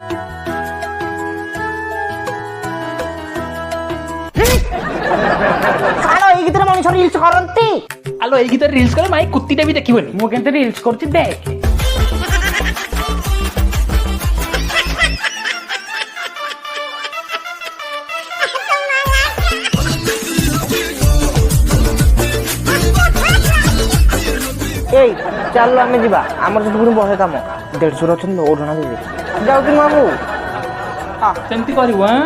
सालो ये कितने मनुष्य रील्स करंती आलो एई गीत रील्स करे माई कुत्तीटा भी देखिबनी मु केनते रील्स करती देख এই ଚାଲ ଆମେ ଯିବା ଆମର ସେଠି ପୁଣି ବହେ କାମ 150 ଅଛନ୍ତି ଓଢଣା ଦେବେ ଯାଉଛୁ ବାବୁ ସେମିତି କରିବୁ ହାଁ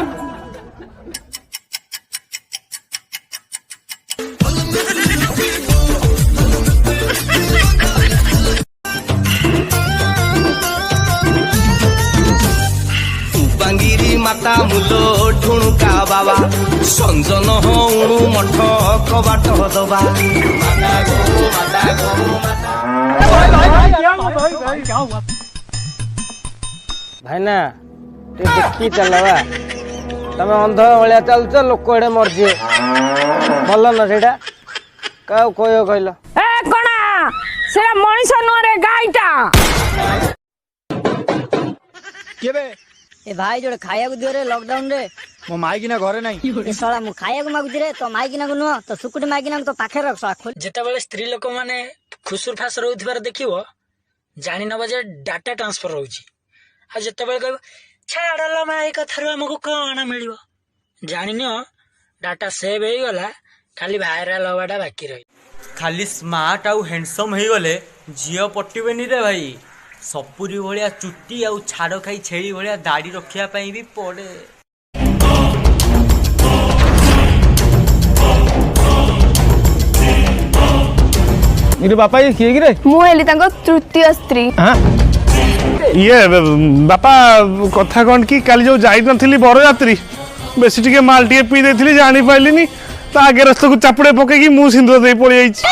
बांगिरी माता मुलो ठुणुका बाबा संजन हणु मठ कबाट दबा भाईना देखी चलवा तमे अंध भलिया चलछ लोक एडे मरजे भल न सेटा का कोयो कहलो ए कोना सेरा मଣିଷ नरे गाईटा केबे ए भाई जोड़े खाया को दियो रे लॉकडाउन रे मो माइकिना घरे नाही ए साला मु खाया को मागु रे तो माइकिना को नुह तो सुकुटी माइकिना तो पाखे रख साला खोल जेते बेले स्त्री लोक माने खुसुर फास रहउथिबार देखिवो जानि नबा जे डाटा ट्रांसफर रहउची आ जेते बेले कहबो छाड़ला माई कथारु हमको कोन मिलिवो जानि न डाटा सेव हेई गला खाली वायरल होवाटा बाकी रही खाली स्मार्ट आउ हैंडसम हेई गले जियो पट्टिबेनी रे भाई सपुरी भलिया चुट्टी आउ छाड़ खाई छेली भलिया दाढ़ी रखिया पई भी पड़े इरे बापा ये किए गिरे मु एली तांको तृतीय स्त्री हां ये बापा कथा कोन की काली जो जाई नथिली बरयात्री बेसी टिके माल टिके पी देथिली जानि पाइलिनी ता आगे रस्त को चापड़े पके की मु सिंदूर दे पड़ी आइछि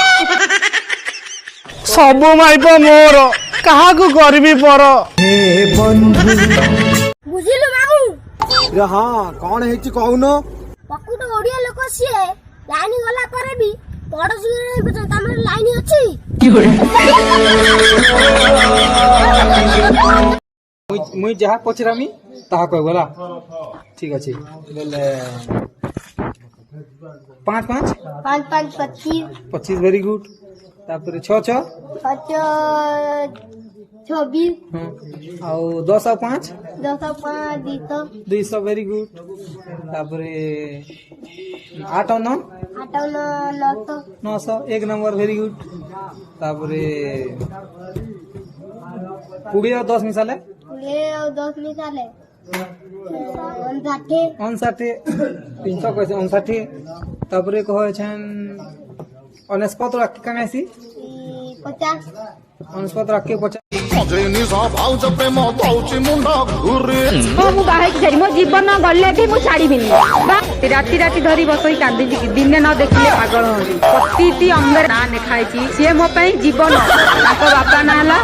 सब माइप मोर कहा को करबी पर हे बंधु बुझिलु बाबू रे हां कोन हेछि कहूनो पकुट ओडिया लोक सिए लाइन गला करे भी पड़ोसी रे तमर लाइन अछि मुई जहा पचरामी ताहा कह बोला ठीक अछि बोले 5 5 5 5 25 25 वेरी गुड तापर 6 6 26 आउ 10 और 5 10 5 200 वेरी गुड तापर 8 और 9 900 एक नंबर वेरी गुड तापर 20 और 10 मिसाले 10 मिसाले 59 300 कैसे 59 तापर कह छन 49 राखी कांगासी 50 49 राखी 50 मु बाहे कि मो जीवन गले भी मु छाड़ीबिनी राति राति धरी बसई कांदी दिने न देखिले पागल होई प्रतिटी अंगर ना नेखाइची से मो पई जीवन ताको बापा ना हला